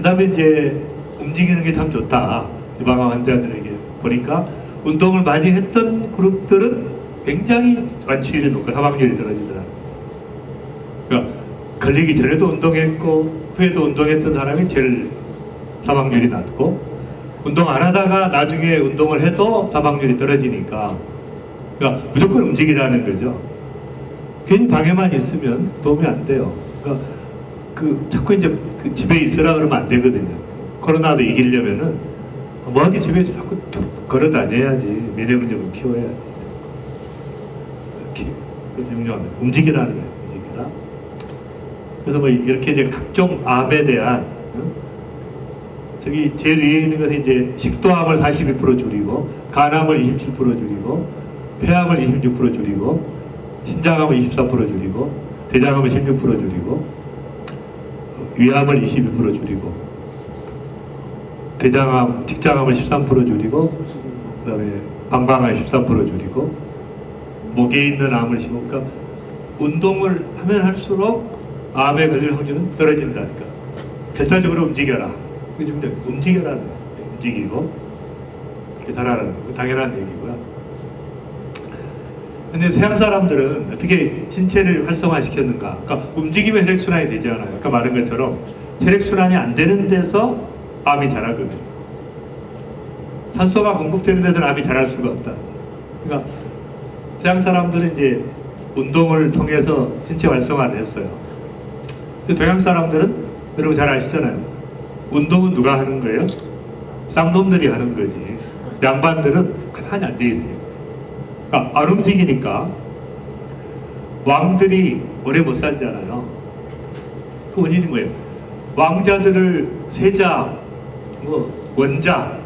다음에 이제 움직이는 게 참 좋다. 유방암 환자들에게 보니까 운동을 많이 했던 그룹들은 굉장히 완치율이 높고 사망률이 떨어지더라고요. 그러니까 걸리기 전에도 운동했고 후에도 운동했던 사람이 제일 사망률이 낮고, 운동 안 하다가 나중에 운동을 해도 사망률이 떨어지니까, 그러니까 무조건 움직이라는 거죠. 괜히 방에만 있으면 도움이 안 돼요. 그러니까 자꾸 이제 집에 있으라 그러면 안 되거든요. 코로나도 이기려면은 뭐하게 집에서 자꾸 걸어 다녀야지. 면역력을 좀 키워야지. 중요합니다. 움직이라는 거예요. 움직이라. 그래서 뭐 이렇게 이제 각종 암에 대한, 저기 제일 위에 있는 것은 이제 식도암을 42% 줄이고, 간암을 27% 줄이고, 폐암을 26% 줄이고, 신장암을 24% 줄이고, 대장암을 16% 줄이고, 위암을 22% 줄이고, 대장암, 직장암을 13% 줄이고, 그 다음에 방광암을 13% 줄이고, 목에 있는 암을 15%. 그러니까 운동을 하면 할수록 암에 걸릴 확률은 떨어진다니까. 결사적으로 움직여라. 그게 좀 움직여라는 거예요. 움직이고 살아라는 거. 당연한 얘기고요. 근데 서양 사람들은 어떻게 신체를 활성화시켰는가? 그러니까 움직이면 혈액순환이 되지 않아요. 아까 말한 것처럼 혈액순환이 안 되는 데서 암이 자라거든요. 산소가 공급되는 데서는 암이 자랄 수가 없다. 그러니까 서양 사람들은 이제 운동을 통해서 신체 활성화를 했어요. 근데 동양 사람들은 여러분 잘 아시잖아요. 운동은 누가 하는 거예요? 쌍놈들이 하는 거지. 양반들은 가만히 앉아 있어요. 그러니까 안 움직이니까 왕들이 오래 못 살잖아요. 그 원인이 뭐예요? 왕자들을 세자, 원자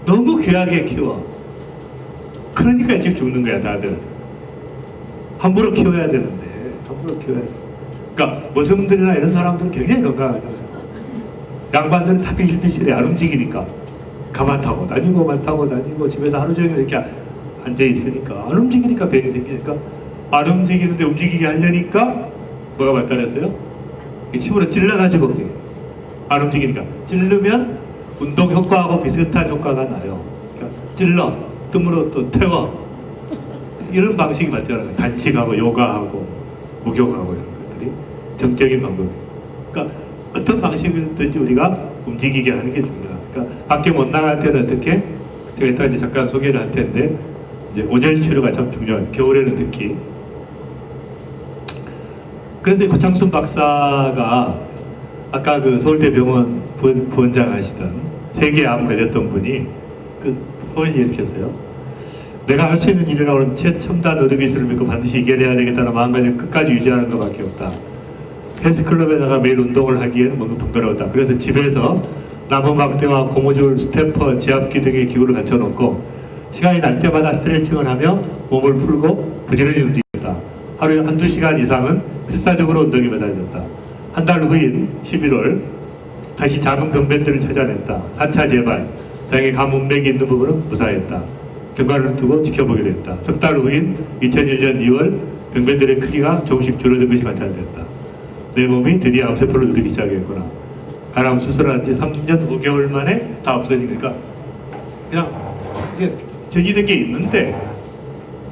너무 귀하게 키워. 그러니까 일찍 죽는 거야, 다들. 함부로 키워야 되는데, 함부로 키워야 돼. 그러니까 머슴들이나 이런 사람들은 굉장히 건강하잖아요. 양반들은 다 비실비실해. 안 움직이니까. 가만 타고 다니고, 만 타고 다니고, 집에서 하루 종일 이렇게 앉아 있으니까, 안 움직이니까 병이 생기니까, 안 움직이는데 움직이게 하려니까 뭐가 발달했어요? 침으로 찔러가지고 안 움직이니까. 찌르면 운동 효과하고 비슷한 효과가 나요. 그러니까 찔러, 뜸으로 또 태워. 이런 방식이 맞잖아요. 단식하고 요가하고 목욕하고 이런 것들이 정적인 방법. 그러니까 어떤 방식이든지 우리가 움직이게 하는 게 중요합니다. 그러니까 밖에 못 나갈 때는 어떻게? 제가 이따 이제 잠깐 소개를 할 텐데, 이제 온열 치료가 참 중요해요. 겨울에는 특히. 그래서 고창순 박사가 아까 그 서울대병원 부원장 하시던 세계암 걸렸던 분이 그 표현이 이렇게 했어요. 내가 할 수 있는 일이라고 하는 최첨단 의료기술을 믿고 반드시 이겨내야 되겠다는 마음가짐을 끝까지 유지하는 것밖에 없다. 헬스클럽에다가 매일 운동을 하기에는 뭔가 번거로웠다. 그래서 집에서 나무막대와 고무줄, 스태퍼, 지압기 등의 기구를 갖춰놓고 시간이 날 때마다 스트레칭을 하며 몸을 풀고 부지런히 움직였다. 하루에 한두 시간 이상은 필사적으로 운동에 매달렸다. 한 달 후인 11월 다시 작은 병변들을 찾아냈다. 4차 재발, 다행히 가문맥이 있는 부분은 무사했다. 경과를 두고 지켜보게 됐다. 석 달 후인 2001년 2월 병변들의 크기가 조금씩 줄어든 것이 관찰됐다. 내 몸이 드디어 암세포를 누리기 시작했구나. 간암 수술한 지 3년 5개월 만에 다 없어지니까 그냥 이게 전이된 게 있는데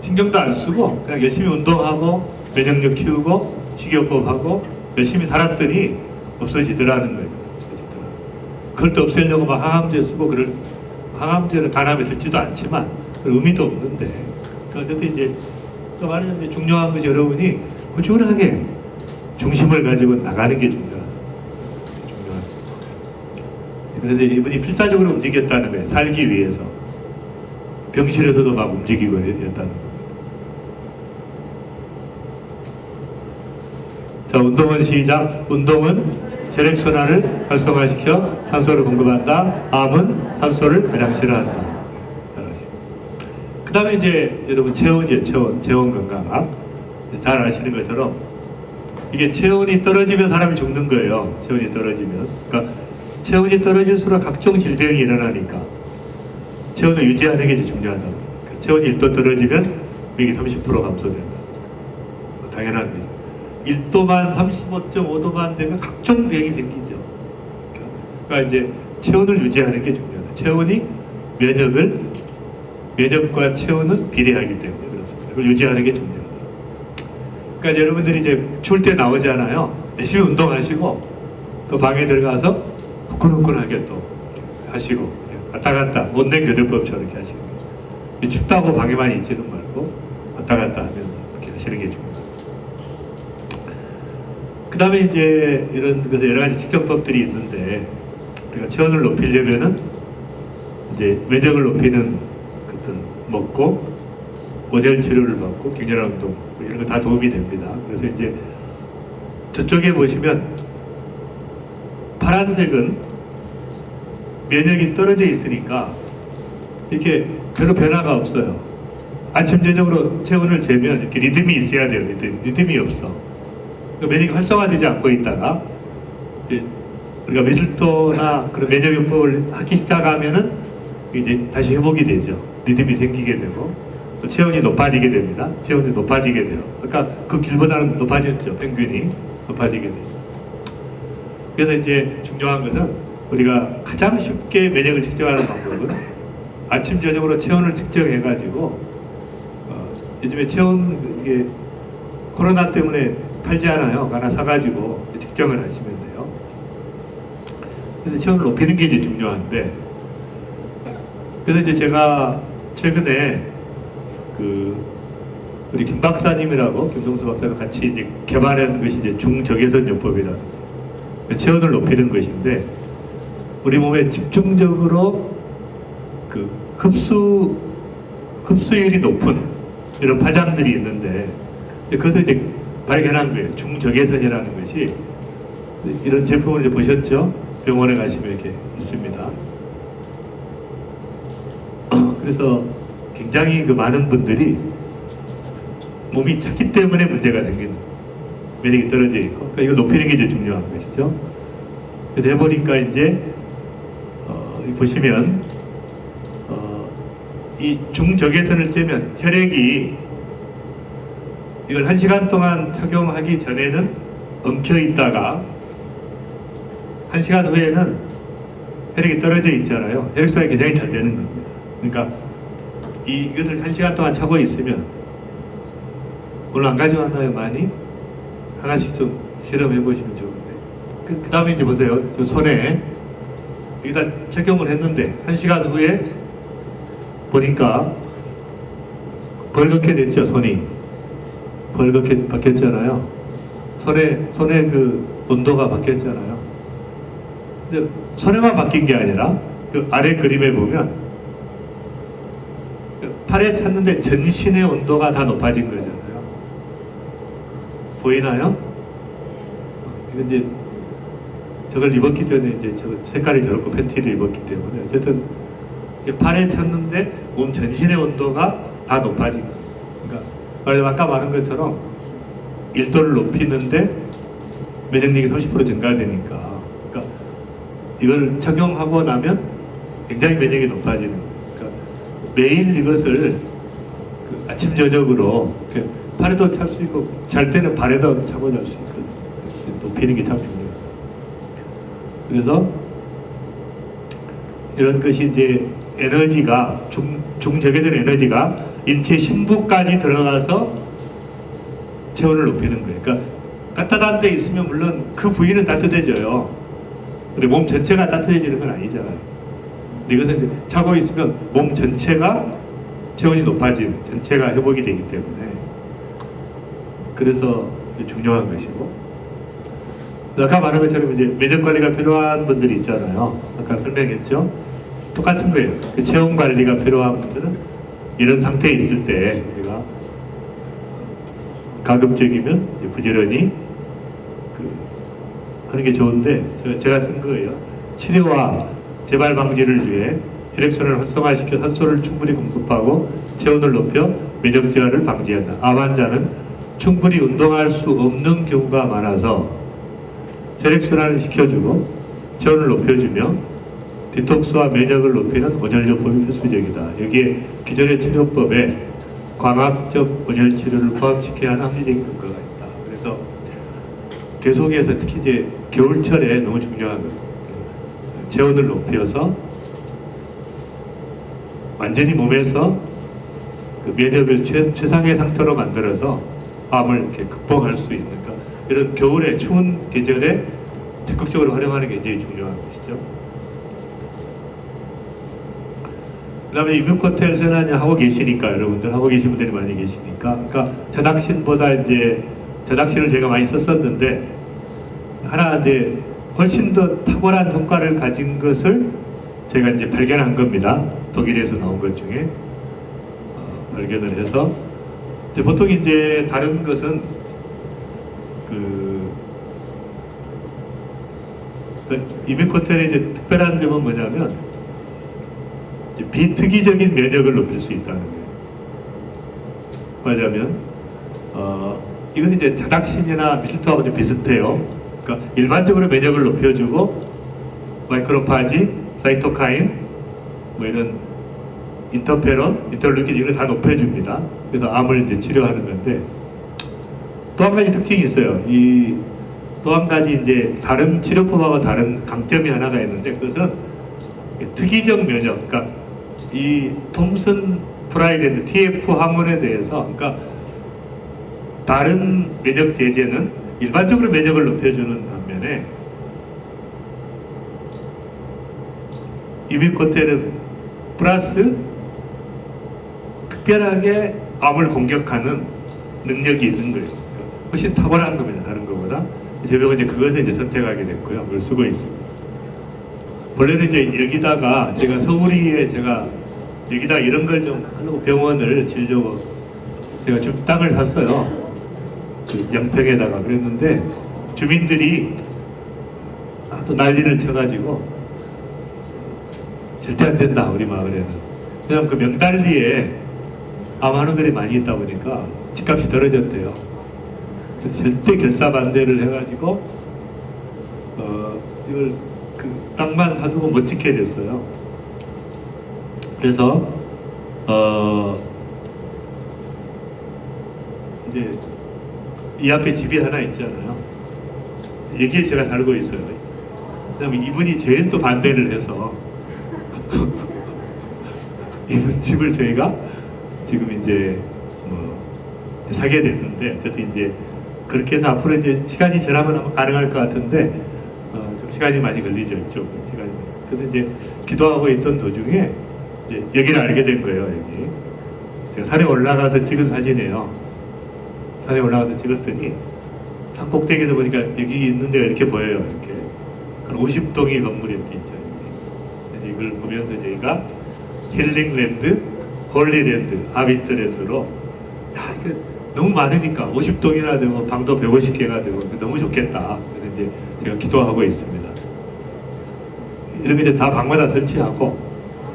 신경도 안 쓰고 그냥 열심히 운동하고 면역력 키우고 식이요법하고 열심히 살았더니 없어지더라는 거예요. 그걸 또 없애려고 막 항암제 쓰고 그럴 항암제를 간암에 쓰지도 않지만 의미도 없는데, 어쨌든 이제 또 말하자면 중요한 것이 여러분이 꾸준하게 중심을 가지고 나가는 게 중요합니다. 그래서 이분이 필사적으로 움직였다는 거예요. 살기 위해서. 병실에서도 막 움직이고 했다는 거예요. 자, 운동은 시작. 운동은 혈액순환을 활성화시켜 산소를 공급한다. 암은 산소를 가장 싫어한다. 그 다음에 이제 여러분 체온이에요. 체온 건강학. 잘 아시는 것처럼 이게 체온이 떨어지면 사람이 죽는 거예요. 체온이 떨어지면. 그러니까 체온이 떨어질수록 각종 질병이 일어나니까 체온을 유지하는 게 중요하다. 그러니까 체온이 1도 떨어지면免疫 30% 감소된다. 당연한 거죠. 1도만 35.5도만 되면 각종 병이 생기죠. 그러니까 이제 체온을 유지하는 게 중요하다. 체온이 면역과 체온은 비례하기 때문에 그렇습니다. 그걸 유지하는 게 중요하다. 그러니까 여러분들이 이제 추울 때 나오잖아요. 열심히 운동하시고 또 방에 들어가서 후끈후끈하게 또 하시고 왔다 갔다 온냉 교대법처럼 이렇게 하시는 거예요. 춥다고 방에만 있지는 말고 왔다 갔다 하면서 이렇게 하시는 게 중요합니다. 그 다음에 이제 이런 그래서 여러 가지 측정법들이 있는데 우리가 체온을 높이려면은 이제 면역을 높이는 것들 먹고 온열 치료를 받고 격렬한 운동 이런 거 다 도움이 됩니다. 그래서 이제 저쪽에 보시면 파란색은 면역이 떨어져 있으니까 이렇게 별로 변화가 없어요. 아침 저녁으로 체온을 재면 이렇게 리듬이 있어야 돼요. 리듬이 없어. 면역이 활성화되지 않고 있다가 우리가 메슬토나 그런 면역요법을 하기 시작하면은 이제 다시 회복이 되죠. 리듬이 생기게 되고 또 체온이 높아지게 됩니다. 체온이 높아지게 돼요. 그러니까 그 길보다는 높아졌죠. 평균이 높아지게 돼요. 그래서 이제 중요한 것은 우리가 가장 쉽게 면역을 측정하는 방법은 아침 저녁으로 체온을 측정해가지고 요즘에 체온 이게 코로나 때문에 팔지 않아요. 하나 사가지고 측정을 하시면 돼요. 그래서 체온을 높이는 게 이제 중요한데, 그래서 이제 제가 최근에 우리 김 박사님이라고 김동수 박사가 같이 이제 개발한 것이 이제 중적외선 요법이라는 체온을 높이는 것인데, 우리 몸에 집중적으로 그 흡수율이 높은 이런 파장들이 있는데, 그것을 이제 발견한 거예요. 중적외선이라는 것이. 이런 제품을 이제 보셨죠? 병원에 가시면 이렇게 있습니다. 그래서 굉장히 그 많은 분들이 몸이 작기 때문에 문제가 생기는, 면역이 떨어져 있고, 그러니까 이걸 높이는 게 이제 중요한 것이죠. 그래서 해보니까 이제 보시면 이 중적외선을 쬐면 혈액이 이걸 1시간 동안 착용하기 전에는 엉켜 있다가 1시간 후에는 혈액이 떨어져 있잖아요. 혈액순환이 굉장히 잘 되는 겁니다. 그러니까 이것을 1시간 동안 차고 있으면, 오늘 안 가져왔나요? 많이? 하나씩 좀 실험해 보시면 좋은데. 그 다음에 이제 보세요. 저 손에 여기다 적용을 했는데 1시간 후에 보니까 벌겋게 됐죠. 손이 벌겋게 바뀌었잖아요. 손에 그 온도가 바뀌었잖아요. 근데 손에만 바뀐 게 아니라 그 아래 그림에 보면 팔에 찼는데 전신의 온도가 다 높아진 거잖아요. 보이나요? 이거 이제 저걸 입었기 전에 이제 저 색깔이 저렇고 팬티를 입었기 때문에 어쨌든 팔에 찼는데 몸 전신의 온도가 다 높아진 거예요. 그러니까 아까 말한 것처럼 1도를 높이는데 면역력이 30% 증가되니까, 그러니까 이걸 착용하고 나면 굉장히 면역이 높아지는 거예요. 그러니까 매일 이것을 아침 저녁으로 팔에도 찰 수 있고 잘 때는 발에도 차고 잘 수 있거든요. 높이는 게 참 중요해요. 그래서 이런 것이 이제 에너지가 중적외선 에너지가 인체 심부까지 들어가서 체온을 높이는 거예요. 그러니까 따뜻한 데 있으면 물론 그 부위는 따뜻해져요. 근데 몸 전체가 따뜻해지는 건 아니잖아요. 근데 이것은 이제 차고 있으면 몸 전체가 체온이 높아지는, 전체가 회복이 되기 때문에, 그래서 중요한 것이고, 아까 말한 것처럼 이제 면역 관리가 필요한 분들이 있잖아요. 아까 설명했죠. 똑같은 거예요. 그 체온 관리가 필요한 분들은 이런 상태에 있을 때 우리가 가급적이면 부지런히 하는 게 좋은데, 제가 쓴 거예요. 치료와 재발 방지를 위해 혈액순환을 활성화시켜 산소를 충분히 공급하고 체온을 높여 면역 저하를 방지한다. 암 환자는 충분히 운동할 수 없는 경우가 많아서 혈액순환을 시켜주고 체온을 높여주며 디톡스와 면역을 높이는 온열요법이 필수적이다. 여기에 기존의 치료법에 광학적 온열치료를 포함시켜야 하는 합리적인 근거가 있다. 그래서 계속해서 특히 이제 겨울철에 너무 중요한 거예요. 체온을 높여서 완전히 몸에서 그 면역을 최상의 상태로 만들어서 암을 이렇게 극복할 수 있는, 그러니까 이런 겨울에 추운 계절에 적극적으로 활용하는 게 굉장히 중요한 것이죠. 그 다음에 이뮤코텔 세나냐 하고 계시니까, 여러분들 하고 계신 분들이 많이 계시니까, 그러니까 자닥신보다 이제 자닥신을 제가 많이 썼었는데 하나 이제 훨씬 더 탁월한 효과를 가진 것을 제가 이제 발견한 겁니다. 독일에서 나온 것 중에 발견을 해서 이제 보통 이제 다른 것은 이뮤코텔의 이제 특별한 점은 뭐냐면 이제 비특이적인 면역을 높일 수 있다는 거예요. 말하자면 이것은 이제 자닥신이나 미실토하고 좀 비슷해요. 그러니까 일반적으로 면역을 높여주고 마이크로파지, 사이토카인, 뭐 이런 인터페론, 인터루킨 이걸 다 높여줍니다. 그래서 암을 이제 치료하는 건데 또 한 가지 특징이 있어요. 이 또 한 가지 이제 다른 치료법하고 다른 강점이 하나가 있는데 그것은 특이적 면역, 그러니까 이 톰슨 프라이드 TF 항원에 대해서, 그러니까 다른 면역 제제는 일반적으로 면역을 높여주는 반면에 이뮤코텔은 플러스 특별하게 암을 공격하는 능력이 있는 거예요. 그러니까 훨씬 탁월한 겁니다. 다른 것보다. 제가 이제 그것을 이제 선택하게 됐고요. 그걸 쓰고 있습니다. 원래는 이제 여기다가 제가 서울이에 제가 여기다 이런 걸 좀 하려고 병원을 지으려고 제가 좀 땅을 샀어요. 그 양평에다가. 그랬는데 주민들이 또 난리를 쳐가지고 절대 안 된다 우리 마을에는. 왜냐면 그 명달리에 암 환우들이 많이 있다 보니까 집값이 떨어졌대요. 절대 결사 반대를 해가지고 이걸 그 땅만 사두고 못 짓게 됐어요. 그래서 이제 이 앞에 집이 하나 있잖아요. 여기에 제가 살고 있어요. 그다음에 이분이 제일 또 반대를 해서 이분 집을 저희가 지금 이제 뭐 사게 됐는데, 어쨌든 이제 그렇게 해서 앞으로 이제 시간이 지나면 아마 가능할 것 같은데 좀 시간이 많이 걸리죠. 이쪽 시간이. 그래서 이제 기도하고 있던 도중에 이제 여기를 알게 된 거예요. 여기 제가 산에 올라가서 찍은 사진이에요. 산에 올라가서 찍었더니 산 꼭대기에서 보니까 여기 있는 데가 이렇게 보여요. 이렇게 한 50동의 건물이 이렇게 있죠. 그래서 이걸 보면서 저희가 힐링랜드, 홀리랜드, 하비스트랜드로, 야, 이게 너무 많으니까 50동이나 되고 방도 150개가 되고 너무 좋겠다. 그래서 이제 제가 기도하고 있습니다. 이런 게 이제 다 방마다 설치하고,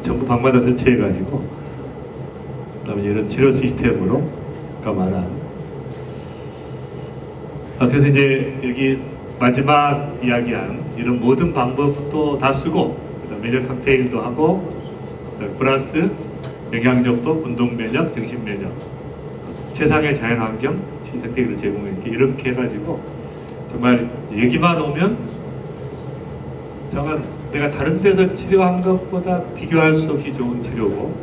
전부 방마다 설치해가지고, 그다음에 이런 치료 시스템으로 말한. 그래서 이제 여기 마지막 이야기한 이런 모든 방법도 다 쓰고, 그다음에 면역 칵테일도 하고, 플러스 영양요법, 운동면역, 정신면역, 최상의 자연환경, 선택을 제공해 이렇게 해가지고 정말 여기만 오면 정말 내가 다른 데서 치료한 것보다 비교할 수 없이 좋은 치료고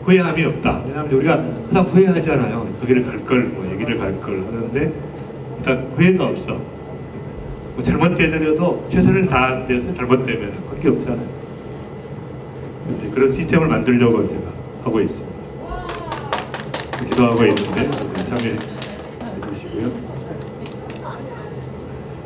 후회함이 없다. 왜냐하면 우리가 항상 후회하잖아요. 여기를 갈 걸, 뭐 여기를 갈 걸 하는데 일단 후회가 없어. 뭐 잘못되더라도 최선을 다한 데서 잘못되면 그렇게 없잖아요. 그런 시스템을 만들려고 제가 하고 있습니다. 기도하고 있는데 참여해 주시고요.